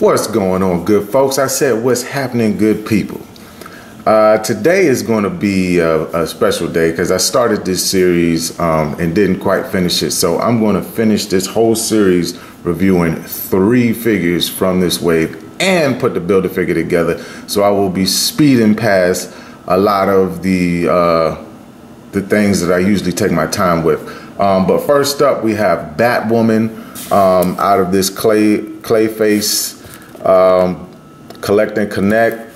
What's going on, good folks? I said what's happening, good people. Today is going to be a special day because I started this series and didn't quite finish it. So I'm going to finish this whole series reviewing 3 figures from this wave and put the Build-A-Figure together. So I will be speeding past a lot of the things that I usually take my time with. But first up, we have Batwoman out of this Clayface Collect and Connect.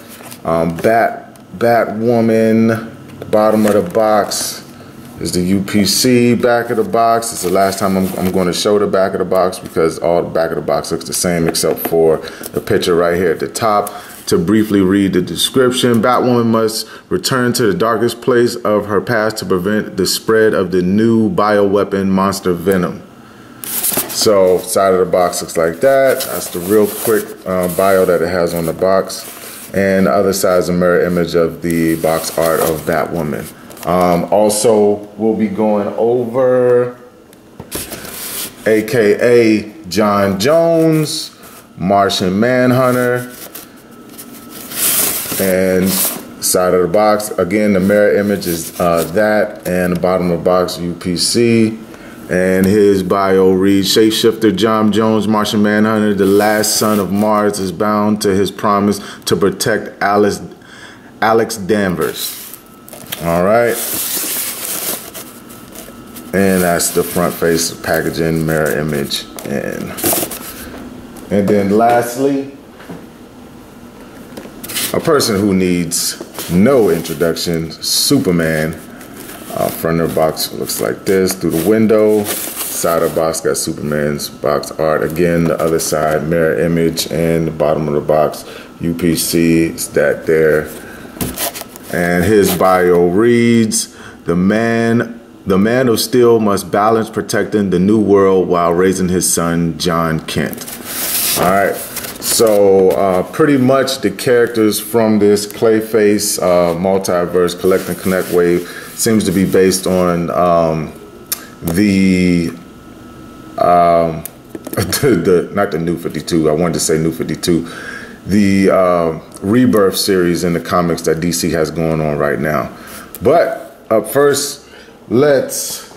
Batwoman, bottom of the box is the UPC. Back of the box, it's the last time I'm going to show the back of the box because all the back of the box looks the same except for the picture right here at the top. To briefly read the description, Batwoman must return to the darkest place of her past to prevent the spread of the new bioweapon monster Venom. So, side of the box looks like that. That's the real quick bio that it has on the box. And the other side is a mirror image of the box art of Batwoman. Also, we'll be going over AKA John Jones, Martian Manhunter, and side of the box, again, the mirror image is that, and the bottom of the box, UPC. And his bio reads, Shapeshifter John Jones, Martian Manhunter, the last son of Mars, is bound to his promise to protect Alex Danvers. All right. And that's the front face packaging, mirror image. And then lastly, a person who needs no introduction, Superman. Front of the box looks like this through the window. Side of the box got Superman's box art. Again, the other side, mirror image, and the bottom of the box, UPC, is that there. And his bio reads, the man of steel must balance protecting the new world while raising his son, John Kent. All right. So pretty much the characters from this Clayface Multiverse Collect and Connect wave seems to be based on the not the New 52. I wanted to say New 52. The Rebirth series in the comics that DC has going on right now. But up first, let's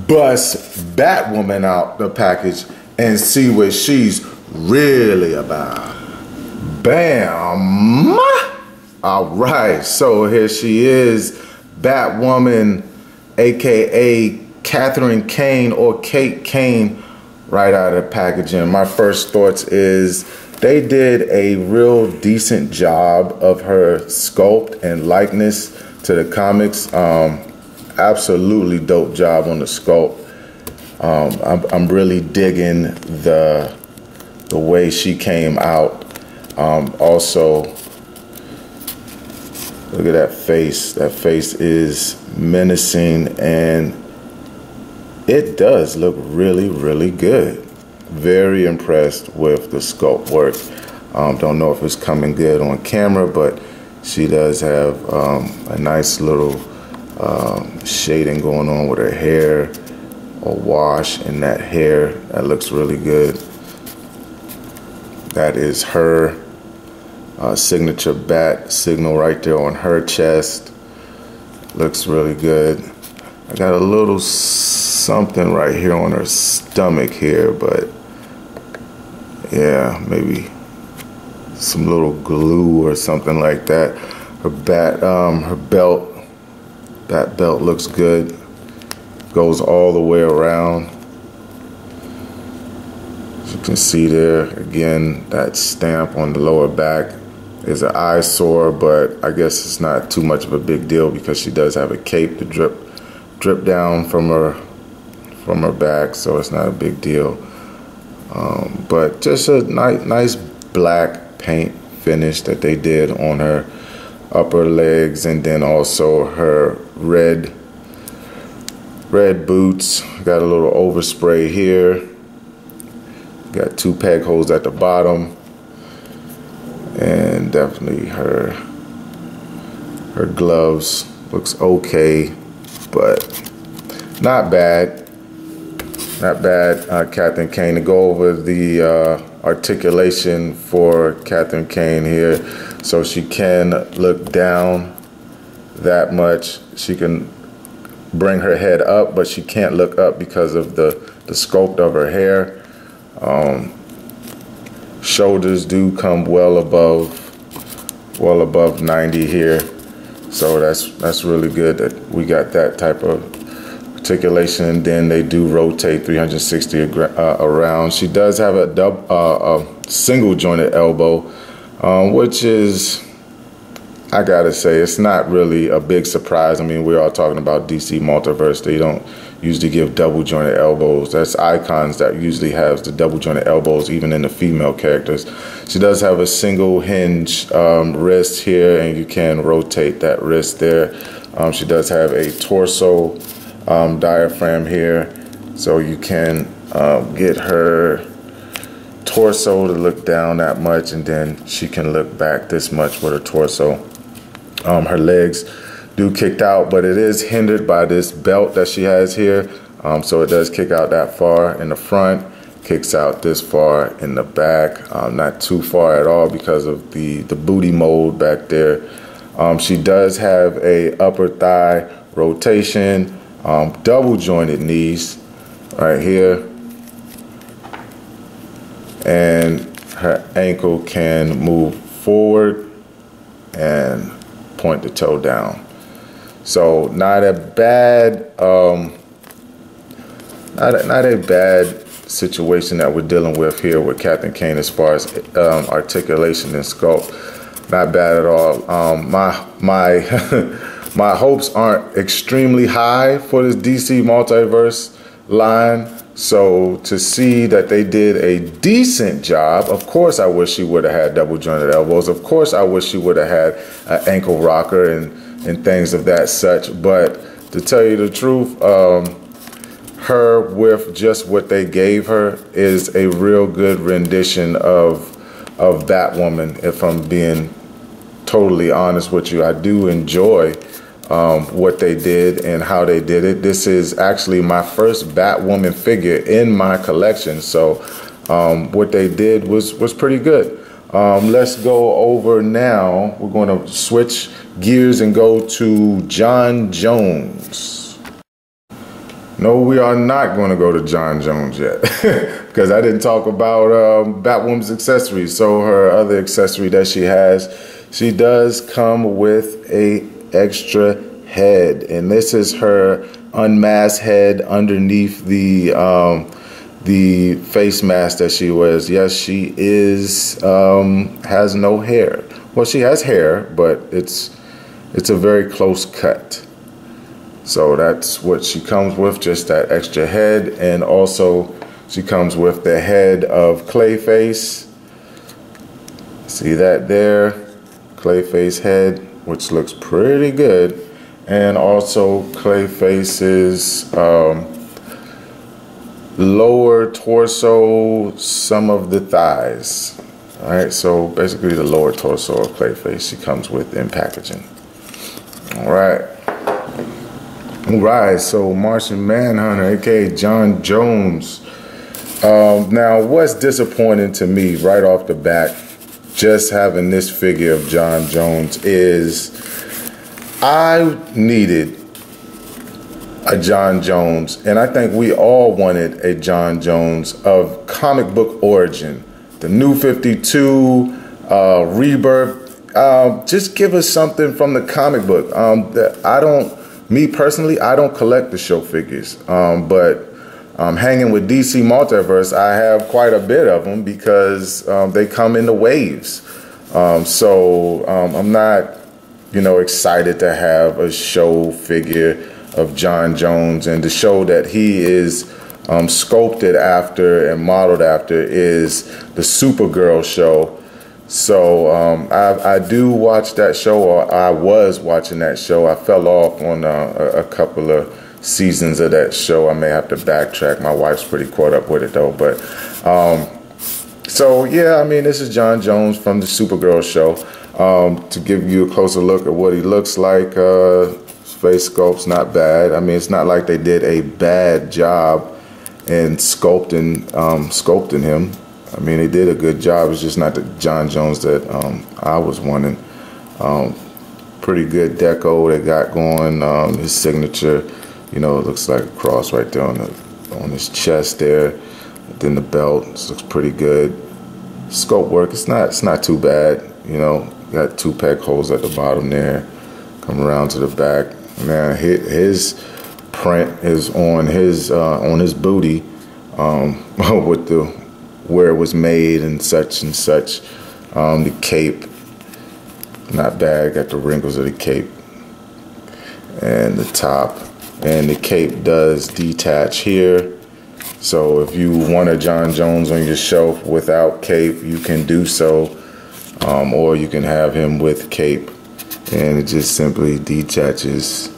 bust Batwoman out the package and see what she's really about. Bam! All right, so here she is, Batwoman, aka Catherine Kane or Kate Kane, right out of the packaging. My first thoughts is they did a real decent job of her sculpt and likeness to the comics. Absolutely dope job on the sculpt. I'm really digging the way she came out. Also, look at that face. That face is menacing, and it does look really, really good. Very impressed with the sculpt work. Don't know if it's coming good on camera, but she does have a nice little shading going on with her hair, a wash in that hair. That looks really good. That is her signature bat signal right there on her chest. Looks really good. I got a little something right here on her stomach here, but yeah, maybe some little glue or something like that. Her belt, that belt looks good. Goes all the way around. As you can see there, again, that stamp on the lower back is an eyesore, but I guess it's not too much of a big deal because she does have a cape to drip down from her back, so it's not a big deal. But just a nice black paint finish that they did on her upper legs, and then also her red boots. Got a little overspray here. Got 2 peg holes at the bottom, and definitely her gloves looks okay, but not bad. Not bad. Captain Kane. To go over the articulation for Catherine Kane here. So she can look down that much. She can bring her head up, but she can't look up because of the sculpt of her hair. Shoulders do come well above 90 here. So that's really good that we got that type of articulation, and then they do rotate 360 around. She does have a single jointed elbow, which is, I gotta say, it's not really a big surprise. I mean, we're all talking about DC Multiverse. They don't usually give double jointed elbows. That's Icons that usually has the double jointed elbows, even in the female characters. She does have a single hinge wrist here, and you can rotate that wrist there. She does have a torso diaphragm here, so you can get her torso to look down that much, and then she can look back this much with her torso. Her legs do kick out, but it is hindered by this belt that she has here. So it does kick out that far in the front, kicks out this far in the back, not too far at all because of the booty mold back there. She does have a upper thigh rotation, double jointed knees right here, and her ankle can move forward and point the toe down. So not a bad not a bad situation that we're dealing with here with Catherine Kane as far as articulation and sculpt. Not bad at all. My my hopes aren't extremely high for this DC Multiverse line. So to see that they did a decent job, of course I wish she would have had double jointed elbows. Of course I wish she would have had an ankle rocker and things of that such. But to tell you the truth, her with just what they gave her is a real good rendition of Batwoman. If I'm being totally honest with you, I do enjoy what they did and how they did it. This is actually my first Batwoman figure in my collection, so what they did was pretty good. Let's go over now. We're going to switch gears and go to John Jones. No, we are not going to go to John Jones yet because I didn't talk about Batwoman's accessories. So her other accessory that she has, she does come with a extra head, and this is her unmasked head underneath the face mask that she wears. Yes, she is has no hair. Well, she has hair, but it's a very close cut. So that's what she comes with, just that extra head, and also she comes with the head of Clayface. See that there? Clayface head, which looks pretty good, and also Clayface's lower torso, some of the thighs. All right, so basically the lower torso of Clayface she comes with in packaging. All right. All right, so Martian Manhunter, aka John Jones. Now, what's disappointing to me right off the bat, just having this figure of John Jones, is I needed a John Jones, and I think we all wanted a John Jones of comic book origin. The New 52, Rebirth. Just give us something from the comic book. Me personally, I don't collect the show figures, but hanging with DC Multiverse, I have quite a bit of them because they come in the waves. So I'm not, excited to have a show figure of John Jones, and the show that he is sculpted after and modeled after is the Supergirl show. So I do watch that show, or I was watching that show. I fell off on a couple of seasons of that show. I may have to backtrack. My wife's pretty caught up with it though. But so yeah, I mean, this is John Jones from the Supergirl show. To give you a closer look at what he looks like, face sculpt's not bad. I mean, it's not like they did a bad job in sculpting him. I mean, they did a good job. It's just not the John Jones that I was wanting. Pretty good deco they got going. His signature, you know, it looks like a cross right there on his chest there. Then the belt looks pretty good. Scope work, it's not too bad. You know, got 2 peg holes at the bottom there. Come around to the back. Man, his print is on his booty, with the where it was made and such and such. The cape, not bad. Got the wrinkles of the cape and the top, and the cape does detach here. So if you want a John Jones on your shelf without cape, you can do so, or you can have him with cape, and it just simply detaches.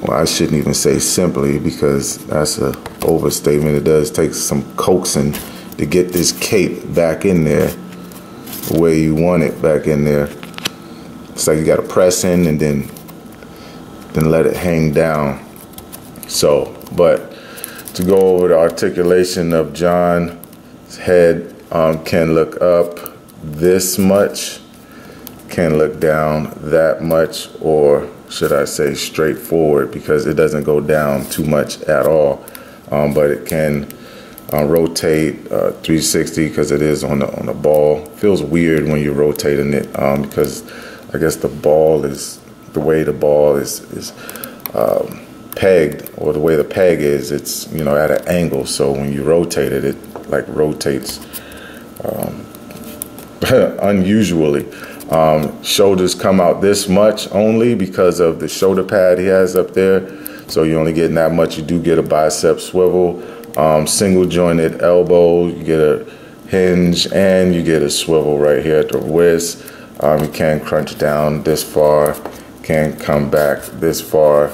Well, I shouldn't even say simply, because that's an overstatement. It does take some coaxing to get this cape back in there the way you want it back in there. It's like you got to press in and then let it hang down. So, but to go over the articulation of John's head, can look up this much, can look down that much, or should I say straight forward, because it doesn't go down too much at all. But it can rotate 360 because it is on the ball. Feels weird when you're rotating it, because I guess the way the ball is pegged, or the way the peg is, it's, you know, at an angle. So when you rotate it, it like rotates unusually. Shoulders come out this much only because of the shoulder pad he has up there. So you're only getting that much. You do get a bicep swivel, single jointed elbow, you get a hinge, and you get a swivel right here at the wrist. You can crunch down this far, can come back this far.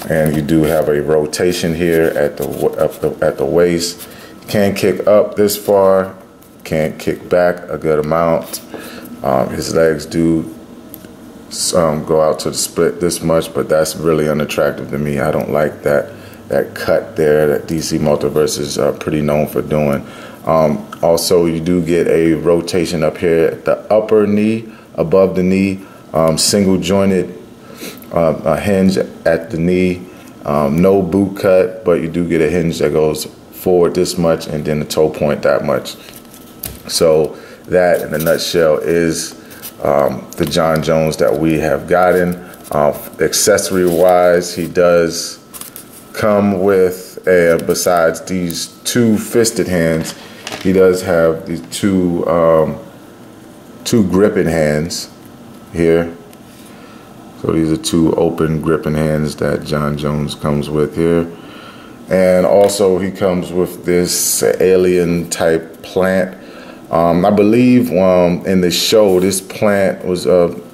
And you do have a rotation here at the waist. Can kick up this far, can kick back a good amount. His legs do go out to the split this much, but that's really unattractive to me. I don't like that cut there that DC Multiverse is pretty known for doing. Also, you do get a rotation up here at the upper knee, above the knee, single jointed a hinge at the knee, no boot cut, but you do get a hinge that goes forward this much and then the toe point that much. So that, in a nutshell, is the John Jones that we have gotten. Accessory wise, he does come with, besides these 2 fisted hands, he does have these two gripping hands here. So these are 2 open gripping hands that John Jones comes with here. And also he comes with this alien type plant. I believe in the show, this plant was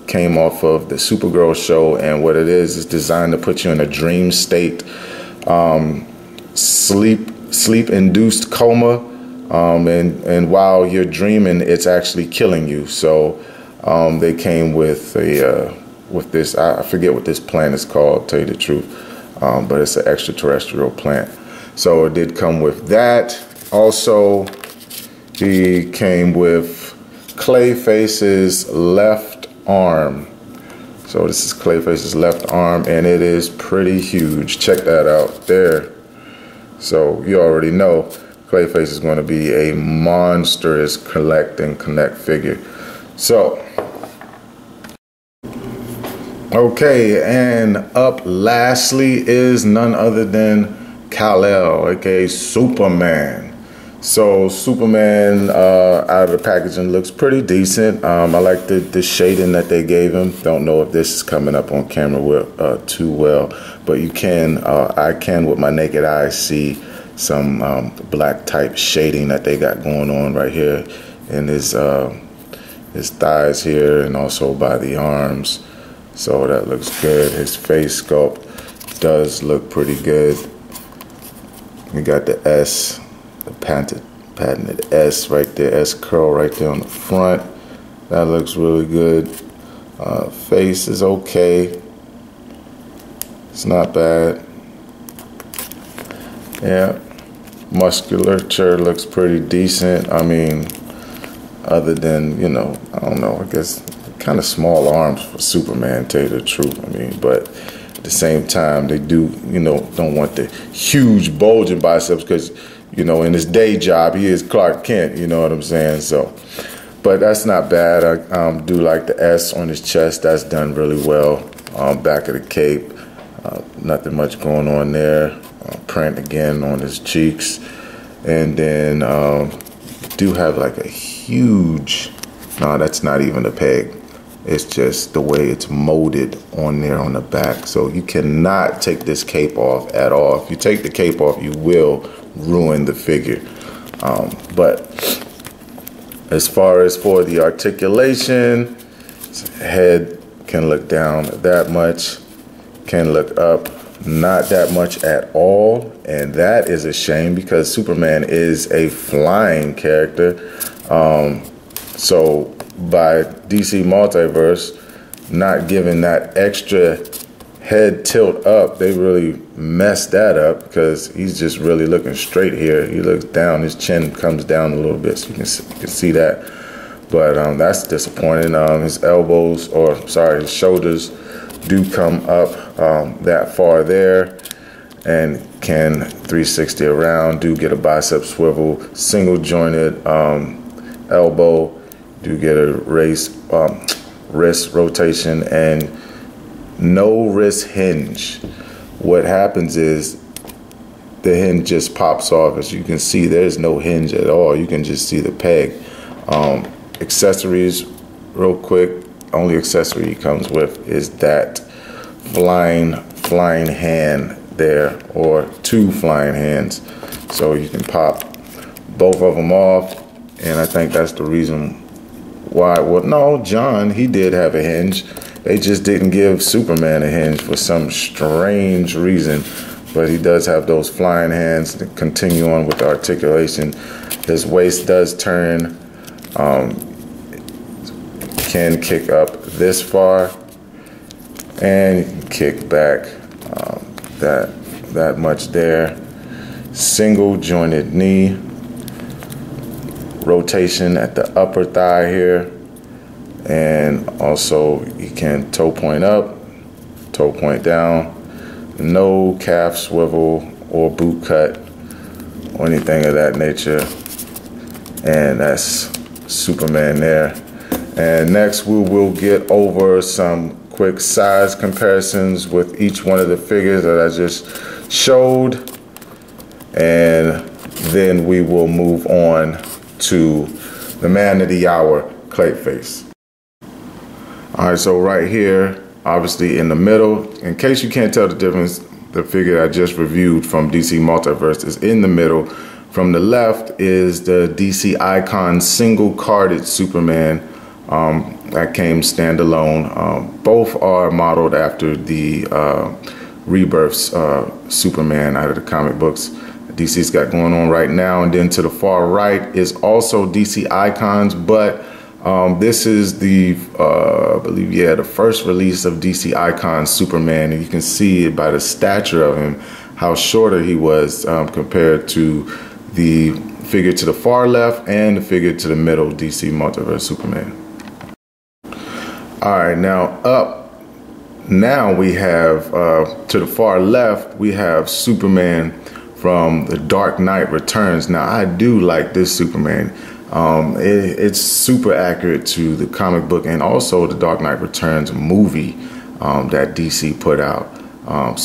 came off of the Supergirl show, and what it is designed to put you in a dream state, sleep induced coma, and while you're dreaming, it's actually killing you. So they came with this, I forget what this plant is called, to tell you the truth, but it's an extraterrestrial plant. So it did come with that. Also, he came with Clayface's left arm. So this is Clayface's left arm, and it is pretty huge. Check that out there. So you already know Clayface is going to be a monstrous collect and connect figure. So, okay, and up lastly is none other than Kal-El, aka Superman. So Superman out of the packaging looks pretty decent. I like the shading that they gave him. Don't know if this is coming up on camera too well, but you can, I can with my naked eye see some black type shading that they got going on right here in his thighs here, and also by the arms. So that looks good. His face sculpt does look pretty good. We got the S, the patented S right there, S curl right there on the front. That looks really good. Face is okay. It's not bad. Yeah. musculature looks pretty decent. I mean, other than, you know, I don't know, I guess kind of small arms for Superman, to tell you the truth. I mean, but at the same time, they do, you know, don't want the huge bulging biceps because, you know, in his day job, he is Clark Kent, you know what I'm saying? So, but that's not bad. I do like the S on his chest. That's done really well. Back of the cape, nothing much going on there. Print again on his cheeks. And then do have like a huge, no, that's not even a peg. It's just the way it's molded on there on the back. So you cannot take this cape off at all. If you take the cape off, you will ruin the figure. But as far as for the articulation, his head can look down that much, can look up not that much at all, and that is a shame because Superman is a flying character. So by DC Multiverse not giving that extra head tilt up, they really messed that up because he's just really looking straight here. He looks down, his chin comes down a little bit, so you can see that. But that's disappointing. His elbows, or sorry, his shoulders do come up that far there, and can 360 around, do get a bicep swivel, single jointed elbow, do get a wrist rotation, and no wrist hinge. What happens is the hinge just pops off. As you can see, there's no hinge at all. You can just see the peg. Accessories, real quick, only accessory he comes with is that flying hand there, or two flying hands. So you can pop both of them off, and I think that's the reason why. Well, no, John, he did have a hinge. They just didn't give Superman a hinge for some strange reason. But he does have those flying hands to continue on with the articulation. His waist does turn, can kick up this far, and you can kick back that much there. Single jointed knee, rotation at the upper thigh here, and also you can toe point up, toe point down. No calf swivel or boot cut or anything of that nature. And that's Superman there. And next we will get over some quick size comparisons with each one of the figures that I just showed. And then we will move on to the man of the hour, Clayface. All right, so right here, obviously in the middle, in case you can't tell the difference, the figure I just reviewed from DC Multiverse is in the middle. From the left is the DC Icon single carded Superman that came standalone. Both are modeled after the Rebirth's Superman out of the comic books DC's got going on right now. And then to the far right is also DC Icons, but this is the, I believe, yeah, the first release of DC Icon Superman, and you can see it by the stature of him, how shorter he was compared to the figure to the far left and the figure to the middle, DC Multiverse Superman. All right, now we have, to the far left, we have Superman from The Dark Knight Returns. Now, I do like this Superman. It's super accurate to the comic book and also the Dark Knight Returns movie that DC put out. The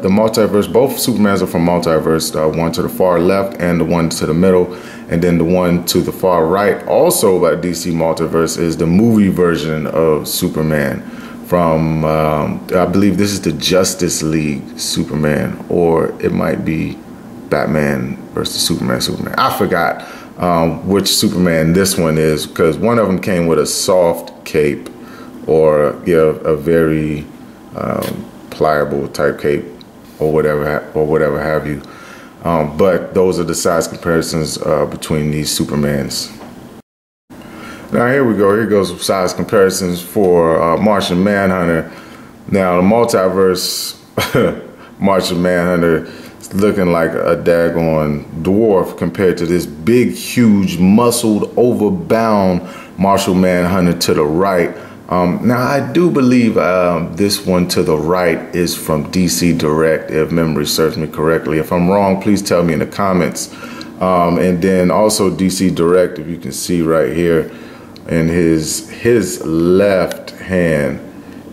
multiverse, both Supermans are from Multiverse, one to the far left and the one to the middle, and then the one to the far right, also by DC Multiverse, is the movie version of Superman from, I believe this is the Justice League Superman, or it might be Batman versus Superman. I forgot which Superman this one is, because one of them came with a soft cape, or a very pliable type cape, or whatever have you. But those are the size comparisons between these Supermans. Now here we go. Here goes size comparisons for Martian Manhunter. Now the Multiverse Martian Manhunter looking like a daggone dwarf compared to this big, huge, muscled, overbound Martian Manhunter to the right. Now, I do believe this one to the right is from DC Direct, if memory serves me correctly. If I'm wrong, please tell me in the comments. And then also DC Direct, if you can see right here in his left hand.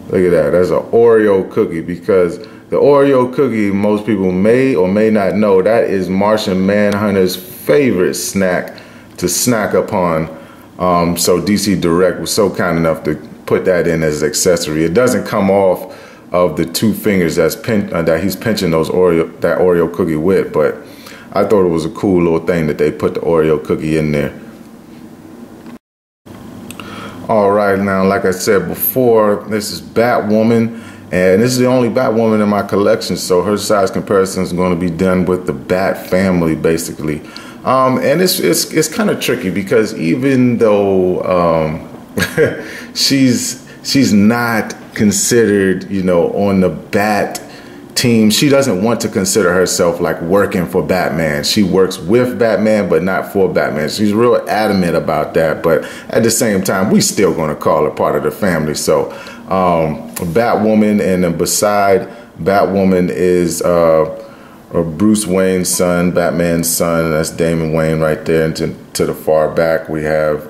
Look at that. That's an Oreo cookie, because the Oreo cookie, most people may or may not know, that is Martian Manhunter's favorite snack to snack upon. So DC Direct was so kind enough to put that in as an accessory. It doesn't come off of the two fingers that he's pinching that Oreo cookie with, but I thought it was a cool little thing that they put the Oreo cookie in there. All right, now, like I said before, this is Batwoman, and this is the only Batwoman in my collection, so her size comparison is going to be done with the Bat family, basically. And it's kind of tricky, because even though she's not considered, you know, on the Bat team, she doesn't want to consider herself like working for Batman. She works with Batman, but not for Batman. She's real adamant about that, but at the same time, we still gonna call her part of the family. So Batwoman, and then beside Batwoman is Bruce Wayne's son, Batman's son, and that's Damian Wayne right there. And to the far back, we have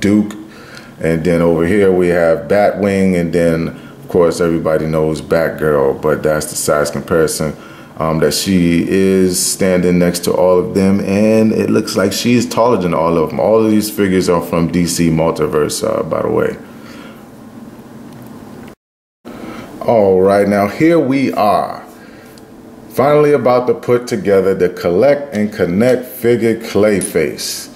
Duke, and then over here we have Batwing, and then of course everybody knows Batgirl, but that's the size comparison that she is standing next to all of them, and it looks like she is taller than all of them. All of these figures are from DC Multiverse, by the way. All right, now here we are, finally about to put together the Collect and Connect figure Clayface.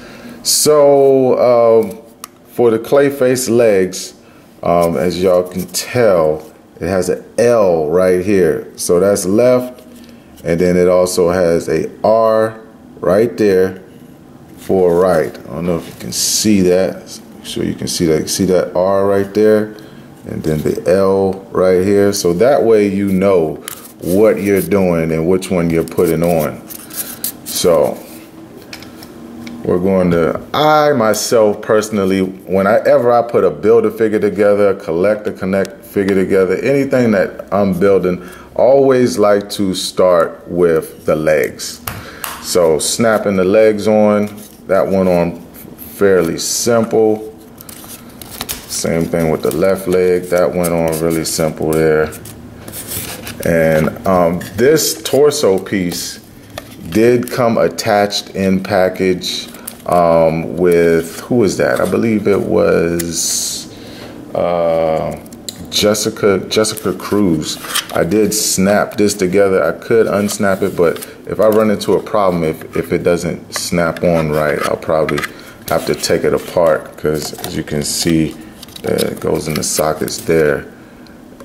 So for the Clayface legs, as y'all can tell, it has an L right here. So that's left, and then it also has a R right there for right. I don't know if you can see that. Make sure you can see that. You see that R right there, and then the L right here. So that way you know what you're doing and which one you're putting on. So we're going to, I myself personally, whenever I put a Build-A-Figure together, a Collect-A-Connect figure together, anything that I'm building, always like to start with the legs. So snapping the legs on, that went on fairly simple. Same thing with the left leg, that went on really simple there. And this torso piece did come attached in package with, who was that? I believe it was Jessica Cruz. I did snap this together. I could unsnap it, but if I run into a problem, if it doesn't snap on right, I'll probably have to take it apart, because as you can see, it goes in the sockets there.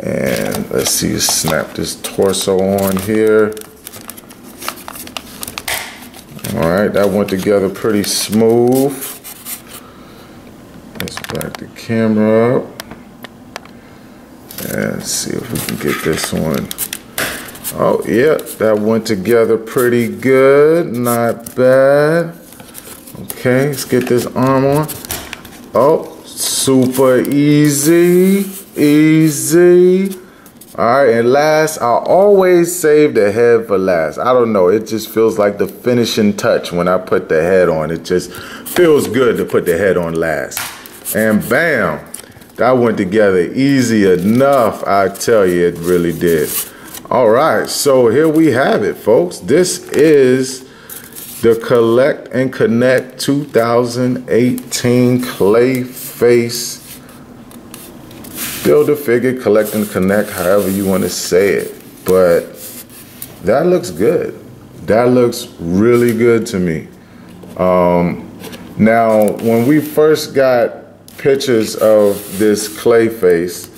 And let's see, snap this torso on here. All right, that went together pretty smooth. Let's back the camera up and see if we can get this one. Oh yeah, that went together pretty good, not bad. Okay, let's get this arm on. Oh, super easy, easy. All right, and last, I always save the head for last. I don't know, it just feels like the finishing touch when I put the head on. It just feels good to put the head on last. And bam, that went together easy enough. I tell you, it really did. All right, so here we have it, folks. This is the Collect and Connect 2018 Clayface Build-A-Figure, Collect and Connect, however you want to say it. But that looks good. That looks really good to me. Now, when we first got pictures of this Clayface,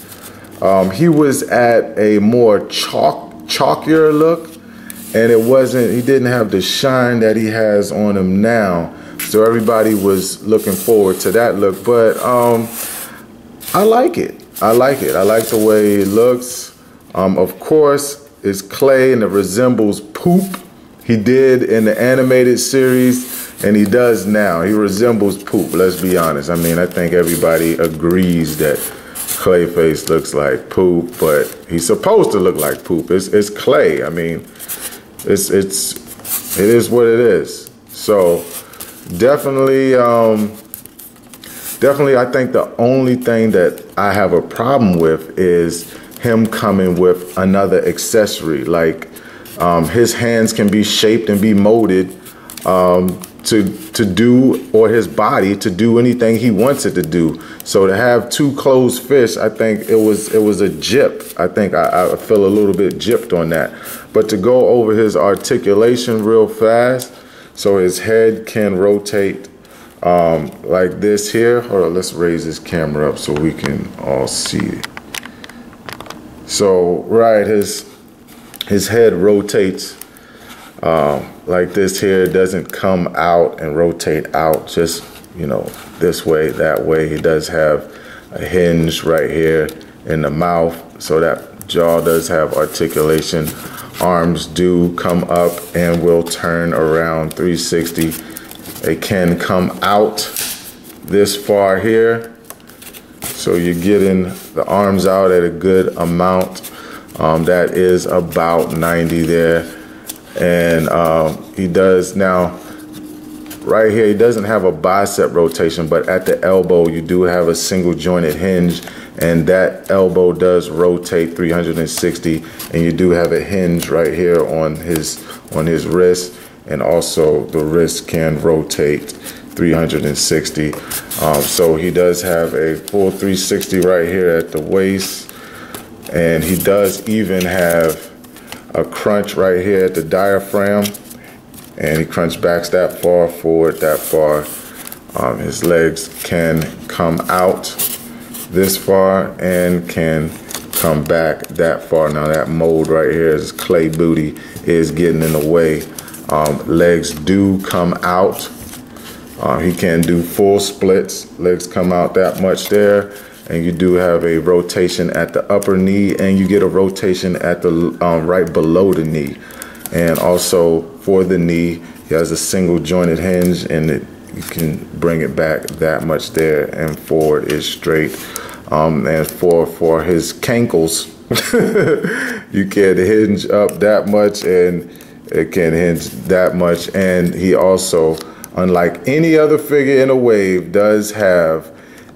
he was at a more chalkier look, and he didn't have the shine that he has on him now. So everybody was looking forward to that look, but I like it. I like it. I like the way it looks. Of course, is clay and it resembles poop. He did in the animated series and he does now. He resembles poop, let's be honest. I mean, I think everybody agrees that Clayface looks like poop, but he's supposed to look like poop. It's clay. I mean, it is what it is. So definitely, I think the only thing that I have a problem with is him coming with another accessory. Like his hands can be shaped and be molded to do, or his body to do anything he wants it to do. So to have two closed fists, I think it was a gyp. I think I feel a little bit gypped on that. But to go over his articulation real fast, so his head can rotate like this here. Hold on, let's raise this camera up so we can all see it. So right, his head rotates like this here. It doesn't come out and rotate out, just, you know, this way, that way. He does have a hinge right here in the mouth, so that jaw does have articulation. Arms do come up and will turn around 360. They can come out this far here, so you're getting the arms out at a good amount. That is about 90 there. And he does now, right here, he doesn't have a bicep rotation, but at the elbow you do have a single jointed hinge, and that elbow does rotate 360, and you do have a hinge right here on his wrist, and also the wrist can rotate 360. So he does have a full 360 right here at the waist, and he does even have a crunch right here at the diaphragm, and he crunch backs that far, forward that far. His legs can come out this far and can come back that far. Now that mold right here, his clay booty, is getting in the way. Legs do come out. He can do full splits. Legs come out that much there. And you do have a rotation at the upper knee, and you get a rotation at the right below the knee. And also for the knee, he has a single jointed hinge, and you can bring it back that much there, and forward is straight. And for his cankles, you can hinge up that much, and it can hinge that much. And he also, unlike any other figure in a wave, does have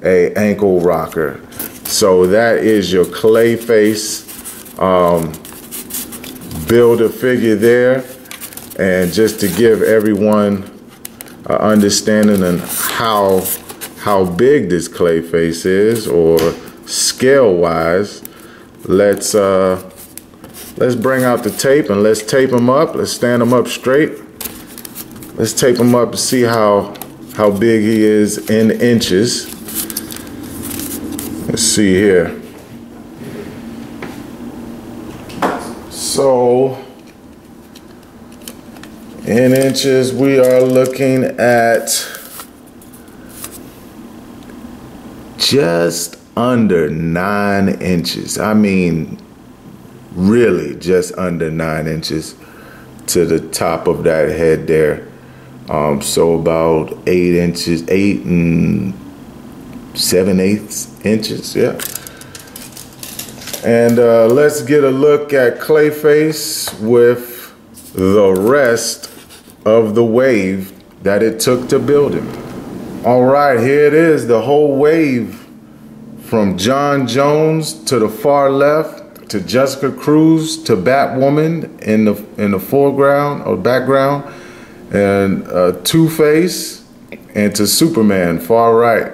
a ankle rocker. So that is your Clayface builder figure there. And just to give everyone an understanding on how big this Clayface is, or scale wise, let's bring out the tape and let's tape him up. Let's stand him up straight. Let's tape him up to see how big he is in inches. Let's see here. So in inches, we are looking at just under 9 inches. I mean, really just under 9 inches to the top of that head there. So about 8 inches, 8 and 7/8 inches, yeah. And let's get a look at Clayface with the rest of the wave that it took to build him. All right, here it is, the whole wave from John Jones to the far left, to Jessica Cruz, to Batwoman in the foreground or background, and Two-Face, and to Superman far right.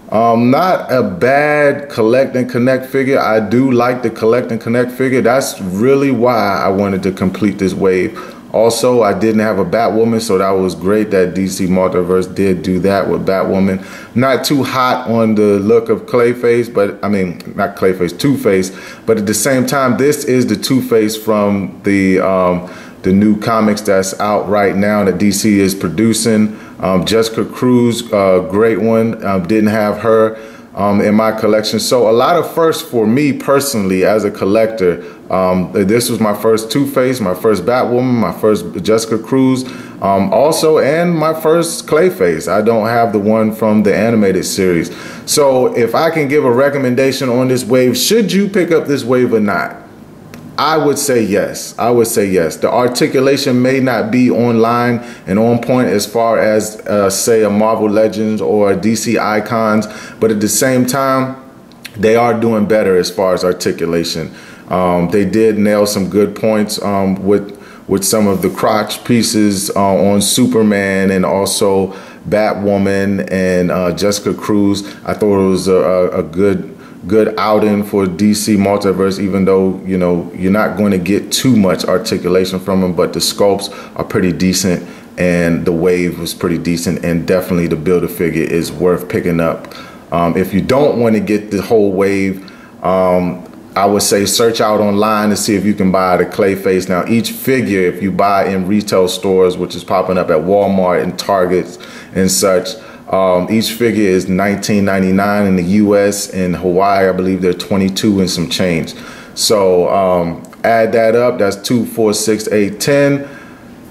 Not a bad collect and connect figure. I do like the collect and connect figure. That's really why I wanted to complete this wave. Also, I didn't have a Batwoman, so that was great that DC Multiverse did do that with Batwoman. Not too hot on the look of Clayface, but I mean, not Clayface, Two-Face, but at the same time, this is the Two-Face from the new comics that's out right now that DC is producing. Jessica Cruz, great one. Didn't have her in my collection. So a lot of firsts for me personally as a collector. This was my first Two-Face, my first Batwoman, my first Jessica Cruz, also, and my first Clayface. I don't have the one from the animated series. So if I can give a recommendation on this wave, should you pick up this wave or not? I would say yes. I would say yes. The articulation may not be online and on point as far as, say, a Marvel Legends or a DC Icons, but at the same time, they are doing better as far as articulation. They did nail some good points with some of the crotch pieces on Superman and also Batwoman and Jessica Cruz. I thought it was a good outing for DC Multiverse, even though, you know, you're not going to get too much articulation from them, but the sculpts are pretty decent and the wave was pretty decent, and definitely the Build-A-Figure is worth picking up. If you don't want to get the whole wave, I would say search out online to see if you can buy the Clayface. Now, each figure, if you buy in retail stores, which is popping up at Walmart and Targets and such, each figure is $19.99 in the US. In Hawaii, I believe they're $22 and some change. So add that up, that's $2, $4, $6, $8, $10.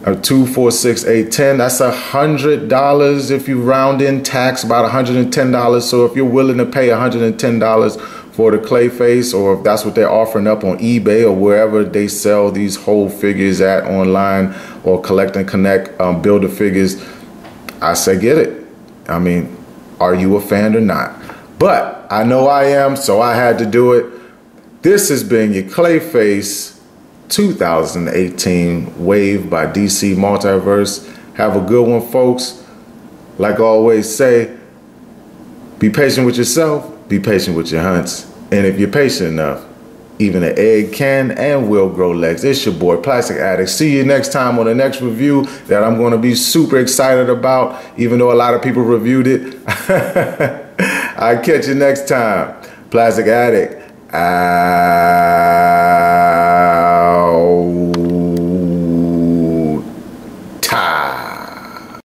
$2, $4, $6, $8, $10. That's $100 if you round in tax, about $110. So if you're willing to pay $110 for the Clayface, or if that's what they're offering up on eBay or wherever they sell these whole figures at online, or Collect and Connect, Build-A-Figures, I say get it. I mean, are you a fan or not? But I know I am, so I had to do it. This has been your Clayface 2018 wave by DC Multiverse. Have a good one, folks. Like I always say, be patient with yourself, be patient with your hunts. And if you're patient enough, even an egg can and will grow legs. It's your boy, Plastic Addict. See you next time on the next review that I'm going to be super excited about, even though a lot of people reviewed it. I'll catch you next time. Plastic Addict.